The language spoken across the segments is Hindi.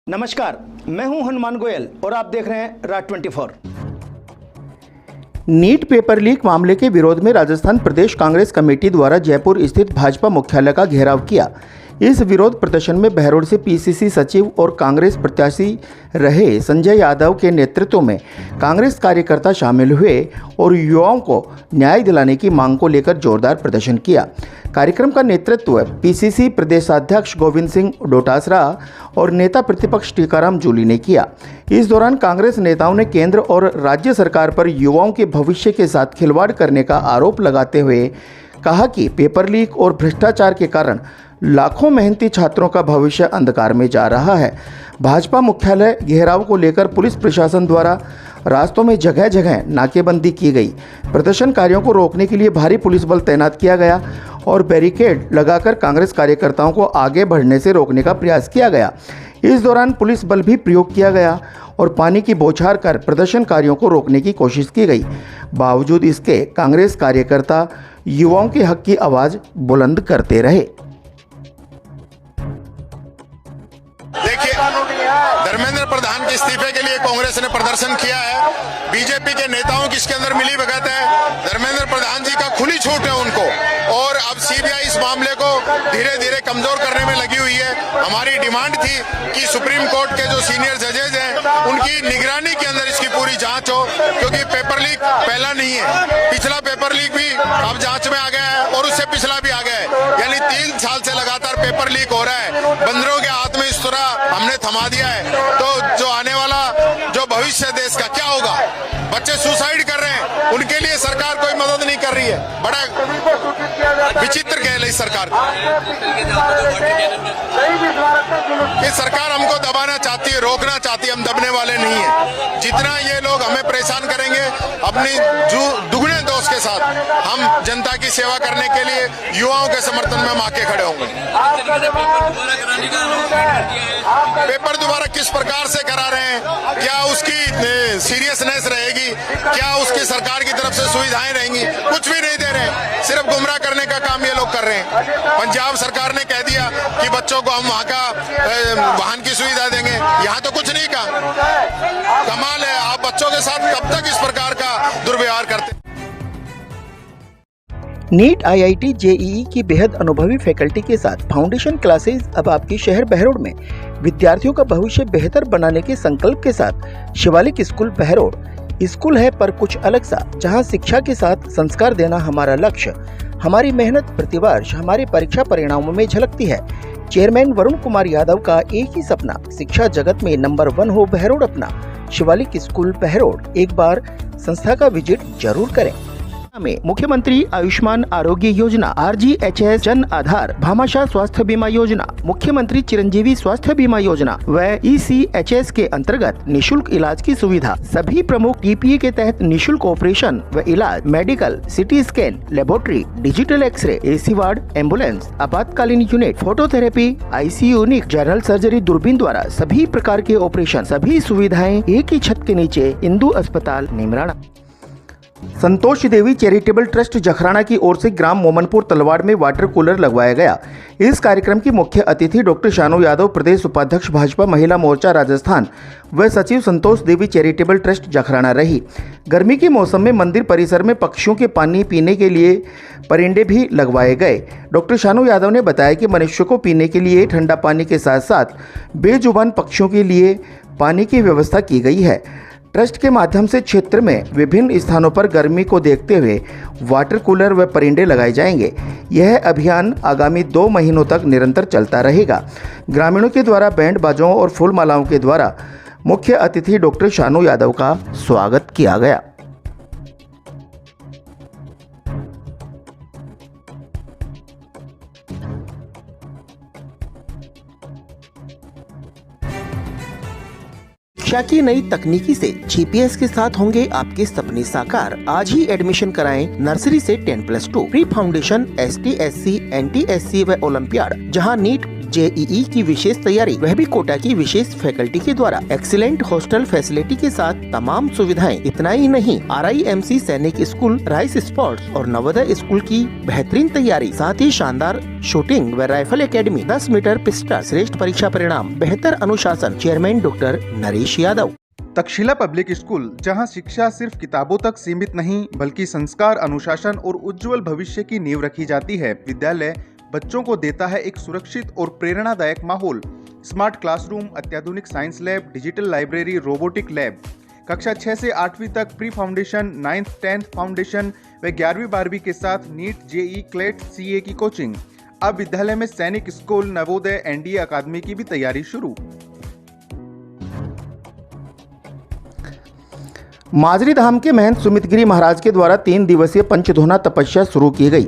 नमस्कार, मैं हूं हनुमान गोयल और आप देख रहे हैं राज 24। नीट पेपर लीक मामले के विरोध में राजस्थान प्रदेश कांग्रेस कमेटी द्वारा जयपुर स्थित भाजपा मुख्यालय का घेराव किया। इस विरोध प्रदर्शन में बहरोड से पीसीसी सचिव और कांग्रेस प्रत्याशी रहे संजय यादव के नेतृत्व में कांग्रेस कार्यकर्ता शामिल हुए और युवाओं को न्याय दिलाने की मांग को लेकर जोरदार प्रदर्शन किया। कार्यक्रम का नेतृत्व पीसीसी प्रदेशाध्यक्ष गोविंद सिंह डोटासरा और नेता प्रतिपक्ष टीकाराम जूली ने किया। इस दौरान कांग्रेस नेताओं ने केंद्र और राज्य सरकार पर युवाओं के भविष्य के साथ खिलवाड़ करने का आरोप लगाते हुए कहा कि पेपर लीक और भ्रष्टाचार के कारण लाखों मेहनती छात्रों का भविष्य अंधकार में जा रहा है। भाजपा मुख्यालय घेराव को लेकर पुलिस प्रशासन द्वारा रास्तों में जगह जगह नाकेबंदी की गई। प्रदर्शनकारियों को रोकने के लिए भारी पुलिस बल तैनात किया गया और बैरिकेड लगाकर कांग्रेस कार्यकर्ताओं को आगे बढ़ने से रोकने का प्रयास किया गया। इस दौरान पुलिस बल भी प्रयोग किया गया और पानी की बौछार कर प्रदर्शनकारियों को रोकने की कोशिश की गई। बावजूद इसके कांग्रेस कार्यकर्ता युवाओं के हक की आवाज़ बुलंद करते रहे। देखिए, धर्मेंद्र प्रधान के इस्तीफे के लिए कांग्रेस ने प्रदर्शन किया है। बीजेपी के नेताओं की इसके अंदर मिली भगत है। धर्मेंद्र प्रधान जी का खुली छूट है उनको, और अब सीबीआई इस मामले को धीरे धीरे कमजोर करने में लगी हुई है। हमारी डिमांड थी कि सुप्रीम कोर्ट के जो सीनियर जजेज हैं उनकी निगरानी के अंदर इसकी पूरी जांच हो, क्योंकि पेपर लीक पहला नहीं है, पिछला पेपर लीक भी अब जांच में आ गया है और उससे पिछला भी आ गया है। यानी 3 साल से लगातार पेपर लीक हो रहा है। बंदरों के हाथ में इस तरह हमने थमा दिया है, तो जो आने वाला जो भविष्य देश का क्या होगा? बच्चे सुसाइड कर रहे हैं, उनके लिए सरकार कोई मदद नहीं कर रही है। बड़ा विचित्र खेल है इस सरकार का। ये सरकार हमको दबाना चाहती है, रोकना चाहती है, हम दबने वाले नहीं है। जितना ये लोग हमें परेशान करेंगे, अपनी दुगने दोस्त के साथ हम जनता की सेवा करने के लिए युवाओं के समर्थन में हम आके खड़े होंगे। पेपर दोबारा किस प्रकार से करा रहे हैं, क्या उसकी सीरियसनेस रहेगी, क्या उसकी सरकार की तरफ से सुविधाएं रहेंगी? कुछ भी नहीं दे रहे, सिर्फ गुमराह करने का काम ये लोग कर रहे हैं। पंजाब सरकार ने कह दिया कि बच्चों को हम वहां का वाहन की सुविधा देंगे, यहाँ तो कुछ नहीं कहा। कमाल है, आप बच्चों के साथ कब तक इस प्रकार का दुर्व्यवहार करते? नीट, आईआईटी, जेईई की बेहद अनुभवी फैकल्टी के साथ फाउंडेशन क्लासेस अब आपके शहर बहरोड में विद्यार्थियों का भविष्य बेहतर बनाने के संकल्प के साथ शिवालिक स्कूल बहरोड। स्कूल है पर कुछ अलग सा, जहां शिक्षा के साथ संस्कार देना हमारा लक्ष्य। हमारी मेहनत प्रतिवर्ष हमारे परीक्षा परिणामों में झलकती है। चेयरमैन वरुण कुमार यादव का एक ही सपना, शिक्षा जगत में नंबर 1 हो बहरोड अपना। शिवालिक स्कूल बहरोड, एक बार संस्था का विजिट जरूर करें। में मुख्यमंत्री आयुष्मान आरोग्य योजना, RGHS जन आधार, भामाशाह स्वास्थ्य बीमा योजना, मुख्यमंत्री चिरंजीवी स्वास्थ्य बीमा योजना व ECHS के अंतर्गत निशुल्क इलाज की सुविधा। सभी प्रमुख TPA के तहत निशुल्क ऑपरेशन व इलाज, medical, CT scan, laboratory, digital x-ray, AC ward, ambulance, आपातकालीन unit, phototherapy, ICU unit, general surgery, दूरबीन द्वारा सभी प्रकार के ऑपरेशन, सभी सुविधाएं एक ही छत के नीचे, इंदु अस्पताल, निमराना। संतोष देवी चैरिटेबल ट्रस्ट जखराना की ओर से ग्राम मोमनपुर तलवाड़ में वाटर कूलर लगवाया गया। इस कार्यक्रम की मुख्य अतिथि डॉक्टर शानू यादव, प्रदेश उपाध्यक्ष भाजपा महिला मोर्चा राजस्थान व सचिव संतोष देवी चैरिटेबल ट्रस्ट जखराना रही। गर्मी के मौसम में मंदिर परिसर में पक्षियों के पानी पीने के लिए परिंदे भी लगवाए गए। डॉक्टर शानू यादव ने बताया कि मनुष्य को पीने के लिए ठंडा पानी के साथ साथ बेजुबान पक्षियों के लिए पानी की व्यवस्था की गई है। ट्रस्ट के माध्यम से क्षेत्र में विभिन्न स्थानों पर गर्मी को देखते हुए वाटर कूलर व परिंदे लगाए जाएंगे। यह अभियान आगामी 2 महीनों तक निरंतर चलता रहेगा। ग्रामीणों के द्वारा बैंड बाजों और फूल मालाओं के द्वारा मुख्य अतिथि डॉक्टर शानू यादव का स्वागत किया गया। शिक्षा की नई तकनीकी से GPS के साथ होंगे आपके सपने साकार। आज ही एडमिशन कराएं नर्सरी से 10+2, pre foundation, ST, SC, NT, SC व ओलंपियाड, जहां नीट, जेईई की विशेष तैयारी, वह भी कोटा की विशेष फैकल्टी के द्वारा। एक्सीलेंट हॉस्टल फैसिलिटी के साथ तमाम सुविधाएं। इतना ही नहीं, RIMC सैनिक स्कूल, राइस स्पोर्ट्स और नवोदय स्कूल की बेहतरीन तैयारी, साथ ही शानदार शूटिंग व राइफल एकेडमी, 10 मीटर पिस्टल, श्रेष्ठ परीक्षा परिणाम, बेहतर अनुशासन। Chairman doctor Naresh Yadav. Takshashila public school, जहां शिक्षा सिर्फ किताबों तक सीमित नहीं बल्कि संस्कार, अनुशासन और उज्जवल भविष्य की नींव रखी जाती है। विद्यालय बच्चों को देता है एक सुरक्षित और प्रेरणादायक माहौल। स्मार्ट क्लासरूम, अत्याधुनिक science lab, digital library, robotic lab. कक्षा 6 से 8वीं तक pre foundation, 9th 10th foundation व 11वीं 12वीं के साथ नीट, JEE, क्लेट, CA की कोचिंग। अब विद्यालय में सैनिक स्कूल, नवोदय, NDA अकादमी की भी तैयारी शुरू। माजरी धाम के महंत सुमित गिरी महाराज के द्वारा 3 दिवसीय पंचधोना तपस्या शुरू की गई।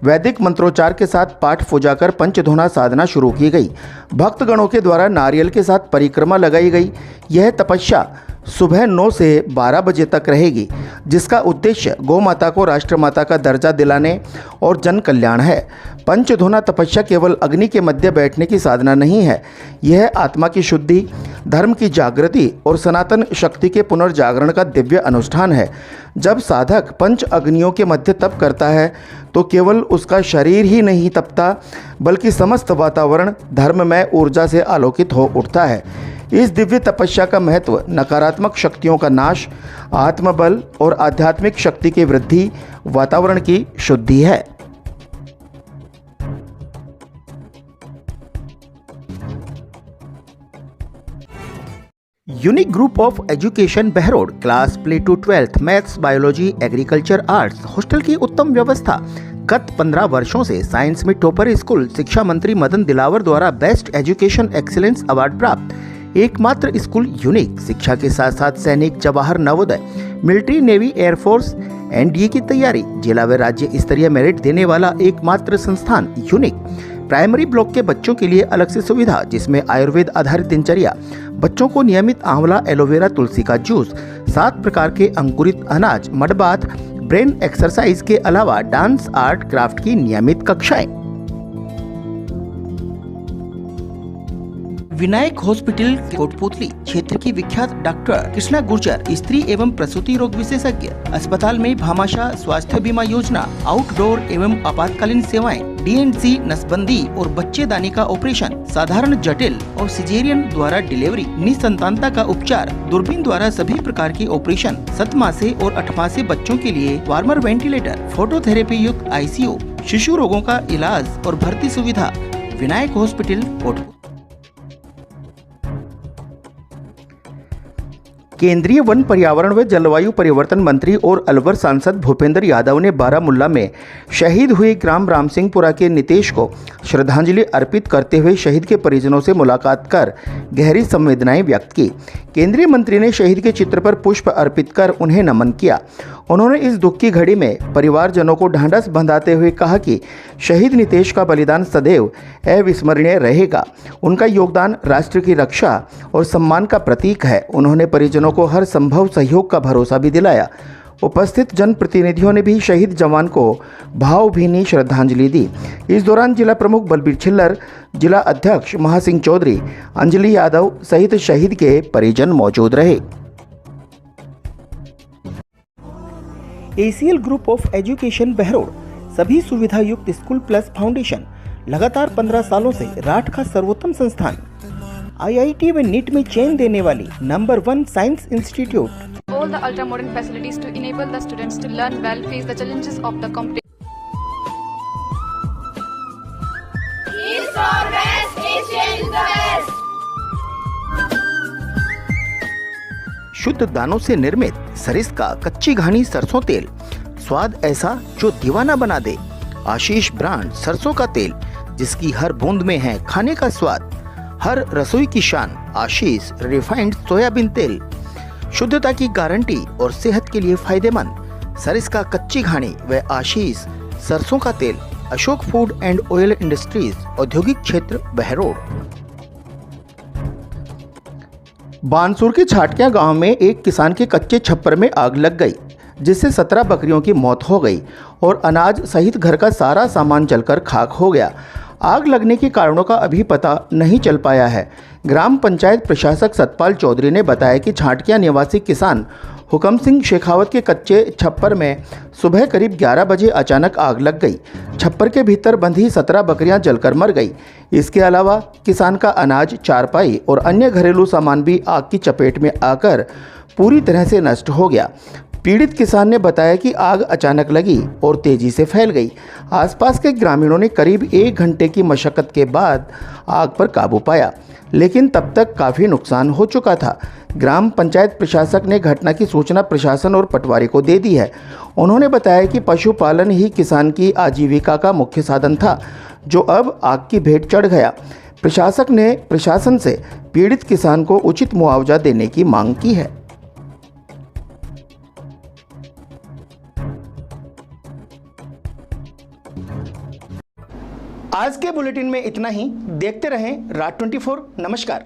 वैदिक मंत्रोच्चार के साथ पाठ पूजा कर पंचधोना साधना शुरू की गई। भक्तगणों के द्वारा नारियल के साथ परिक्रमा लगाई गई। यह तपस्या सुबह 9 से 12 बजे तक रहेगी, जिसका उद्देश्य गौ माता को राष्ट्रमाता का दर्जा दिलाने और जन कल्याण है। पंचधोना तपस्या केवल अग्नि के मध्य बैठने की साधना नहीं है, यह आत्मा की शुद्धि, धर्म की जागृति और सनातन शक्ति के पुनर्जागरण का दिव्य अनुष्ठान है। जब साधक पंच अग्नियों के मध्य तप करता है तो केवल उसका शरीर ही नहीं तपता, बल्कि समस्त वातावरण धर्ममय ऊर्जा से आलोकित हो उठता है। इस दिव्य तपस्या का महत्व नकारात्मक शक्तियों का नाश, आत्मबल और आध्यात्मिक शक्ति की वृद्धि, वातावरण की शुद्धि है। Unique group of education Behror, class play to 12th, maths, biology, agriculture, arts, hostel की उत्तम व्यवस्था। गत 15 वर्षों से साइंस में टॉपर स्कूल, शिक्षा मंत्री मदन दिलावर द्वारा बेस्ट एजुकेशन एक्सीलेंस अवार्ड प्राप्त एकमात्र स्कूल। यूनिक शिक्षा के साथ साथ सैनिक, Jawahar, Navodaya, military, navy, air force, NDA की तैयारी। जिला व राज्य स्तरीय मेरिट देने वाला एकमात्र संस्थान यूनिक। प्राइमरी ब्लॉक के बच्चों के लिए अलग से सुविधा, जिसमें आयुर्वेद आधारित दिनचर्या, बच्चों को नियमित आंवला, एलोवेरा, तुलसी का जूस, 7 प्रकार के अंकुरित अनाज, मड बाथ, ब्रेन एक्सरसाइज के अलावा डांस, आर्ट, क्राफ्ट की नियमित कक्षाएं। विनायक हॉस्पिटल कोटपुतली क्षेत्र की विख्यात डॉक्टर कृष्णा गुर्जर, स्त्री एवं प्रसूति रोग विशेषज्ञ। अस्पताल में भामाशाह स्वास्थ्य बीमा योजना, आउटडोर एवं आपातकालीन सेवाएं, DNC, नसबंदी और बच्चेदानी का ऑपरेशन, साधारण, जटिल और सिजेरियन द्वारा डिलीवरी, निसंतानता का उपचार, दूरबीन द्वारा सभी प्रकार के ऑपरेशन, 7 मासे और 8 मासे बच्चों के लिए वार्मर वेंटिलेटर, फोटोथेरेपी युक्त ICU, शिशु रोगों का इलाज और भर्ती सुविधा। विनायक हॉस्पिटल कोटपुतली। केंद्रीय वन, पर्यावरण व जलवायु परिवर्तन मंत्री और अलवर सांसद भूपेंद्र यादव ने बारामुल्ला में शहीद हुए ग्राम रामसिंहपुरा के नितेश को श्रद्धांजलि अर्पित करते हुए शहीद के परिजनों से मुलाकात कर गहरी संवेदनाएं व्यक्त की। केंद्रीय मंत्री ने शहीद के चित्र पर पुष्प अर्पित कर उन्हें नमन किया। उन्होंने इस दुख की घड़ी में परिवारजनों को ढांढस बंधाते हुए कहा कि शहीद नितेश का बलिदान सदैव अविस्मरणीय रहेगा। उनका योगदान राष्ट्र की रक्षा और सम्मान का प्रतीक है। उन्होंने परिजनों को हर संभव सहयोग का भरोसा भी दिलाया। उपस्थित जनप्रतिनिधियों ने भी शहीद जवान को भावभीनी श्रद्धांजलि दी। इस दौरान जिला प्रमुख बलबीर छिल्लर, जिला अध्यक्ष महासिंह चौधरी, अंजलि यादव सहित शहीद के परिजन मौजूद रहे। ACL group of education Behror, सभी सुविधा युक्त स्कूल प्लस फाउंडेशन, लगातार 15 सालों से राठ का सर्वोत्तम संस्थान, IIT व नीट में चयन देने वाली number 1 science institute. All the ultra modern facilities to enable the students to learn well, face the challenges of the competition. East or West, Asian is the best. शुद्ध दानों से निर्मित सरिस्का कच्ची घानी सरसों तेल, स्वाद ऐसा जो दीवाना बना दे। आशीष ब्रांड सरसों का तेल, जिसकी हर बूंद में है खाने का स्वाद, हर रसोई की शान। आशीष रिफाइंड सोयाबीन तेल, शुद्धता की गारंटी और सेहत के लिए फायदेमंद। सरिस्का कच्ची घानी व आशीष सरसों का तेल। Ashok food and oil industries, औद्योगिक क्षेत्र, बहरोड। बानसूर के छाटकिया गांव में एक किसान के कच्चे छप्पर में आग लग गई, जिससे 17 बकरियों की मौत हो गई और अनाज सहित घर का सारा सामान जलकर खाक हो गया। आग लगने के कारणों का अभी पता नहीं चल पाया है। ग्राम पंचायत प्रशासक सतपाल चौधरी ने बताया कि झांटिया निवासी किसान हुकम सिंह शेखावत के कच्चे छप्पर में सुबह करीब 11 बजे अचानक आग लग गई। छप्पर के भीतर बंधी 17 बकरियां जलकर मर गई। इसके अलावा किसान का अनाज, चारपाई और अन्य घरेलू सामान भी आग की चपेट में आकर पूरी तरह से नष्ट हो गया। पीड़ित किसान ने बताया कि आग अचानक लगी और तेजी से फैल गई। आसपास के ग्रामीणों ने करीब 1 घंटे की मशक्कत के बाद आग पर काबू पाया, लेकिन तब तक काफ़ी नुकसान हो चुका था। ग्राम पंचायत प्रशासक ने घटना की सूचना प्रशासन और पटवारी को दे दी है। उन्होंने बताया कि पशुपालन ही किसान की आजीविका का मुख्य साधन था, जो अब आग की भेंट चढ़ गया। प्रशासक ने प्रशासन से पीड़ित किसान को उचित मुआवजा देने की मांग की है। आज के बुलेटिन में इतना ही। देखते रहें रात 24। नमस्कार।